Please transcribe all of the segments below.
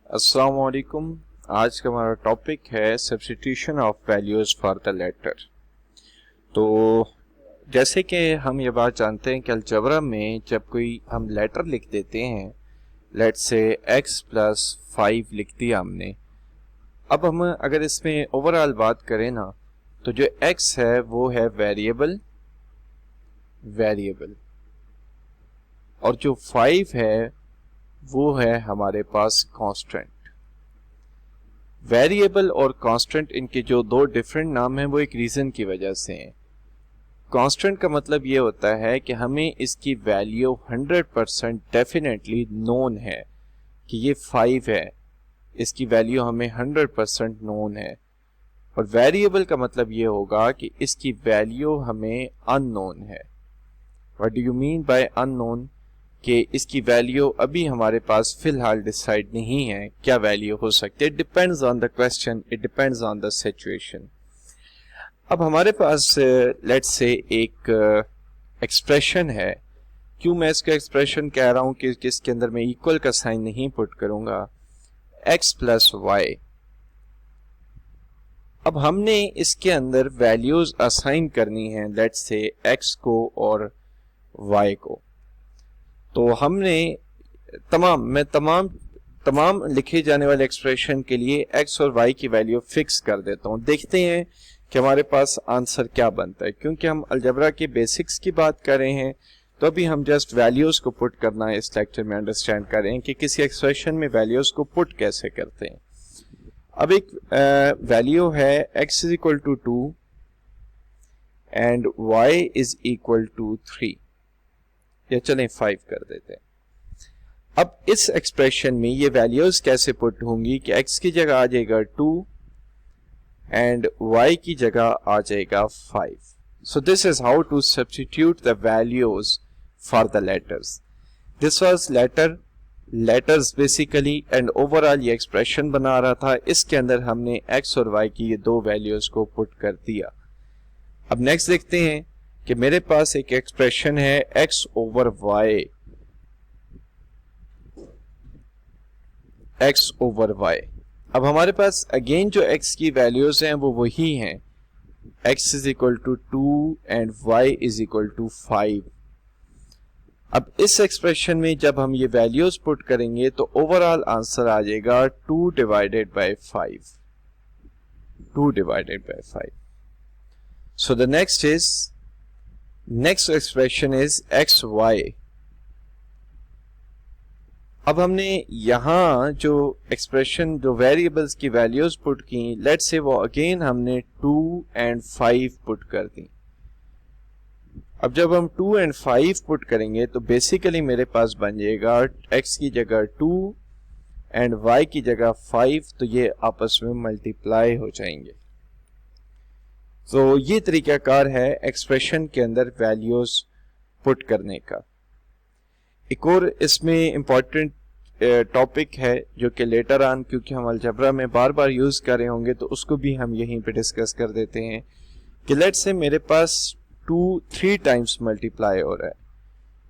अस्सलाम वालेकुम। आज का हमारा टॉपिक है substitution of values for the letter. तो जैसे कि हम ये बात जानते हैं कि अलजबरा में जब कोई हम लेटर लिख देते हैं, लेट्स से x प्लस 5 लिख दिया हमने। अब हम अगर इसमें ओवरऑल बात करें ना, तो जो x है वो है वेरिएबल और जो 5 है वो है हमारे पास कांस्टेंट। वेरिएबल और कांस्टेंट, इनके जो दो डिफरेंट नाम हैं वो एक रीजन की वजह से हैं। कांस्टेंट का मतलब ये होता है कि हमें इसकी वैल्यू 100% डेफिनेटली नोन है कि ये 5 है, इसकी वैल्यू हमें 100% नोन है। और वेरिएबल का मतलब ये होगा कि इसकी वैल्यू हमें अननोन है। What do you mean by unknown? कि इसकी वैल्यू अभी हमारे पास फिलहाल डिसाइड नहीं है क्या वैल्यू हो सकती है। Depends on the question, it depends on the situation. अब हमारे पास लेट्स से एक एक्सप्रेशन है। क्यों मैं इसका एक्सप्रेशन कह रहा हूं कि इसके अंदर मैं इक्वल का साइन नहीं पुट करूंगा। x plus y. अब हमने इसके अंदर वैल्यूज असाइन करनी है, लेट्स से x को और y को। तो हमने तमाम लिखे जाने वाले एक्सप्रेशन के लिए x और y की वैल्यू फिक्स कर देता हूं। देखते हैं कि हमारे पास आंसर क्या बनता है। क्योंकि हम अलजेब्रा के बेसिक्स की बात कर रहे हैं, तो अभी हम जस्ट वैल्यूज को पुट करना है। इस लेक्चर में अंडरस्टैंड करें कि किसी एक्सप्रेशन में वैल्यूज को पुट कैसे करते हैं। अब एक वैल्यू है x is equal to 2 and y is equal to 3, या चलें 5 कर देते हैं। अब इस एक्सप्रेशन में ये वैल्यूज कैसे पुट होंगी कि x की जगह आ जाएगा 2 एंड y की जगह आ जाएगा 5। So this is how to substitute the values for the letters. This was letters basically, and overall ये एक्सप्रेशन बना रहा था। इसके अंदर हमने x और y की ये दो वैल्यूज को पुट कर दिया। अब नेक्स्ट देखते हैं कि मेरे पास एक एक्सप्रेशन है x over y, x over y। अब हमारे पास अगेन जो x की वैल्यूज हैं वो वही हैं, x is equal to 2 and y is equal to 5। अब इस एक्सप्रेशन में जब हम ये वैल्यूज पुट करेंगे तो ओवरऑल आंसर आ जाएगा 2 divided by 5, 2 divided by 5। So the next expression is x y. अब हमने यहां जो एक्सप्रेशन, जो वेरिएबल्स की वैल्यूज पुट की, लेट्स से वो अगेन हमने 2 एंड 5 पुट कर दी। अब जब हम 2 एंड 5 पुट करेंगे तो बेसिकली मेरे पास बन जाएगा x की जगह 2 एंड y की जगह 5, तो ये आपस में मल्टीप्लाई हो जाएंगे। तो ये तरीकाकार है एक्सप्रेशन के अंदर वैल्यूज पुट करने का। एक और इसमें इंपॉर्टेंट टॉपिक है जो कि लेटर ऑन, क्योंकि हम अलजेब्रा में बार बार यूज कर रहे होंगे, तो उसको भी हम यहीं पे डिस्कस कर देते हैं कि लेट्स से मेरे पास 3 टाइम्स मल्टीप्लाई हो रहा है,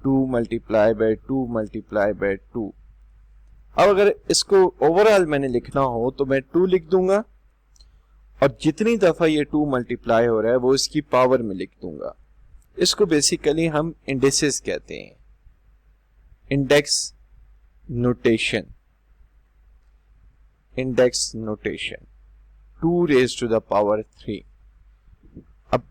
2 मल्टीप्लाई बाय 2 मल्टीप्लाई बाय 2। अब अगर इसको ओवरऑल मैंने लिखना हो तो मैं 2 लिख दूंगा, और जितनी दफा ये 2 मल्टीप्लाई हो रहा है वो इसकी पावर में लिख दूंगा। इसको बेसिकली हम इंडेक्सेस कहते हैं, index notation, index notation, 2 raise to the power 3। अब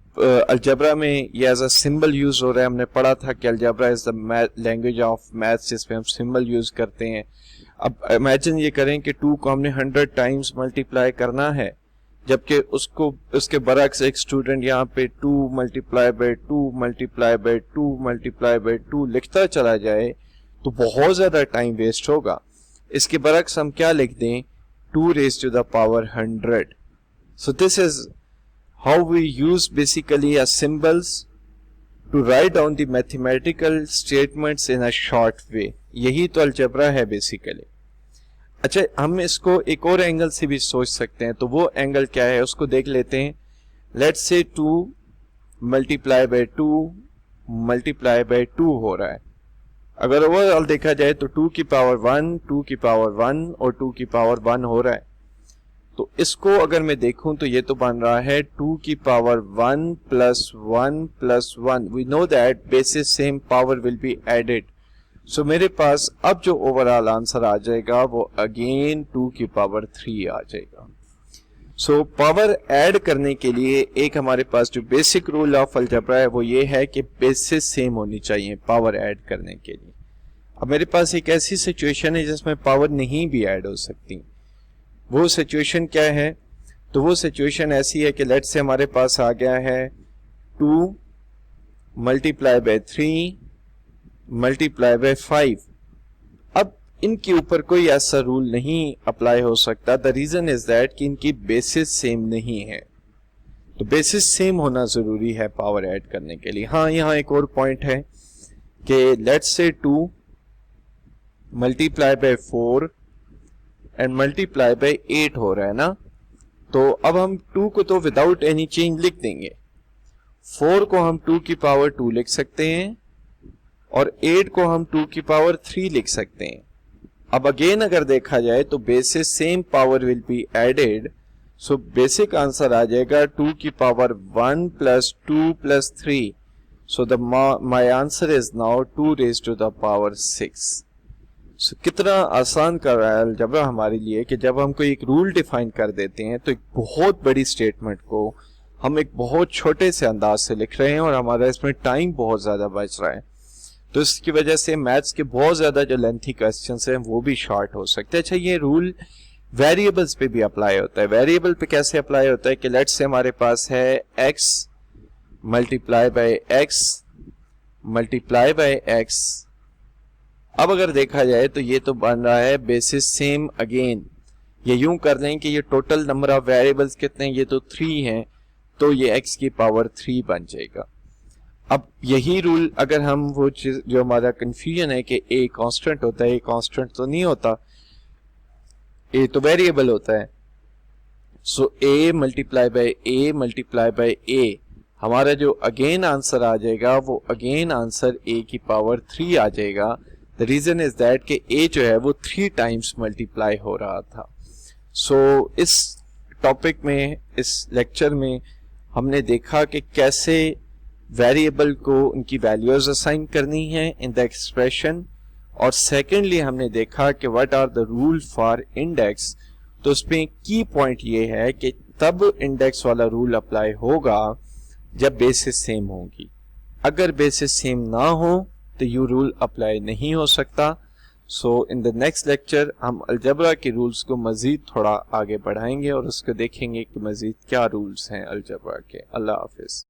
अलजेब्रा में ये एज अ सिंबल यूज हो रहा है। हमने पढ़ा था कि algebra is the language of maths, जिसमें हम सिंबल यूज करते हैं। अब इमेजिन ये करें कि 2 को हमने 100 टाइम्स मल्टीप्लाई करना है, जबकि उसके बरक्स एक स्टूडेंट यहाँ पे 2 multiply by 2 multiply by 2 multiply by 2 लिखता चला जाए तो बहुत ज्यादा टाइम वेस्ट होगा। इसके बरक्स हम क्या लिख दें, 2 raise to the power 100। So this is how we use basically a symbols to write down the mathematical statements in a short way. यही तो अलजेब्रा है बेसिकली। अच्छा, हम इसको एक और एंगल से भी सोच सकते हैं, तो वो एंगल क्या है उसको देख लेते हैं। Let's say 2 multiply by 2 multiply by 2 हो रहा है। अगर ओवरऑल देखा जाए तो 2 की पावर 1, 2 की पावर 1 और 2 की पावर 1 हो रहा है। तो इसको अगर मैं देखूं तो ये तो बन रहा है 2 की power 1 plus 1 plus 1। We know that basis same power will be added. So मेरे पास अब जो ओवरऑल आंसर आ जाएगा वो अगेन 2 की पावर 3 आ जाएगा। सो पावर ऐड करने के लिए एक हमारे पास जो बेसिक रूल ऑफ अलजेब्रा है वो ये है कि बेसिस सेम होनी चाहिए पावर ऐड करने के लिए। अब मेरे पास एक ऐसी सिचुएशन है जिसमें पावर नहीं भी ऐड हो सकती। वो सिचुएशन क्या है? तो वो सिचुएशन ऐसी है कि लेट्स से हमारे पास आ गया है 2 मल्टीप्लाई बाय 3 मल्टीप्लाई बाय 5। अब इनके ऊपर कोई ऐसा रूल नहीं अप्लाई हो सकता। द रीजन इज दैट कि इनकी बेसिस सेम नहीं है। तो बेसिस सेम होना जरूरी है पावर ऐड करने के लिए। हाँ, यहाँ एक और पॉइंट है कि let's say 2 multiply by 4 and multiply by 8 हो रहा है ना। तो अब हम 2 को तो विदाउट एनी चेंज लिख देंगे, 4 को हम 2 की पावर 2 लिख सकते हैं और 8 को हम 2 की पावर 3 लिख सकते हैं। अब अगेन अगर देखा जाए तो basis same power will be added. So basic answer आ जाएगा 2 की power 1 plus 2 plus 3। So the my answer is now 2 raise to the power 6। So कितना आसान कर रहा है अलजेब्रा हमारे लिए कि जब हम कोई एक रूल डिफाइन कर देते हैं तो एक बहुत बड़ी स्टेटमेंट को हम एक बहुत छोटे से अंदाज से लिख रहे हैं और हमारा इसमें टाइम बहुत ज्यादा बच रहा है। तो इसकी वजह से मैथ्स के बहुत ज्यादा जो लेंथी क्वेश्चंस हैं वो भी शॉर्ट हो सकते हैं। अच्छा, ये रूल वेरिएबल्स पे भी अप्लाई होता है। वेरिएबल पे कैसे अप्लाई होता है कि लेट्स से हमारे पास है x multiply by x multiply by x। अब अगर देखा जाए तो ये तो बन रहा है बेसिस सेम अगेन। ये यूं कर दें कि ये टोटल नंबर ऑफ वेरिएबल्स कितने हैं, ये तो 3 हैं, तो ये x की पावर 3 बन जाएगा। अब यही रूल अगर हम वो चीज जो हमारा कंफ्यूजन है कि a कांस्टेंट होता है, a कांस्टेंट तो नहीं होता, a तो वेरिएबल होता है। सो a multiply by a multiply by a, हमारा जो अगेन आंसर आ जाएगा वो अगेन आंसर a की पावर 3 आ जाएगा। द रीजन इज दैट कि a जो है वो 3 टाइम्स मल्टीप्लाई हो रहा था। सो इस टॉपिक में, इस लेक्चर में हमने देखा कि कैसे वेरिएबल को उनकी वैल्यूज असाइन करनी है इन द एक्सप्रेशन, और सेकेंडली हमने देखा कि what are the rule for index. तो उसमें की पॉइंट ये है कि तब इंडेक्स वाला रूल अप्लाई होगा जब बेसिस सेम होगी। अगर बेसिस सेम ना हो तो यू रूल अप्लाई नहीं हो सकता। सो इन द नेक्स्ट लेक्चर हम अलजेब्रा के रूल्स को मजीद थोड़ा आगे बढ़ाएंगे और उसको देखेंगे कि मजीद क्या रूल्स हैं अलजेब्रा के। अल्लाह हाफिज।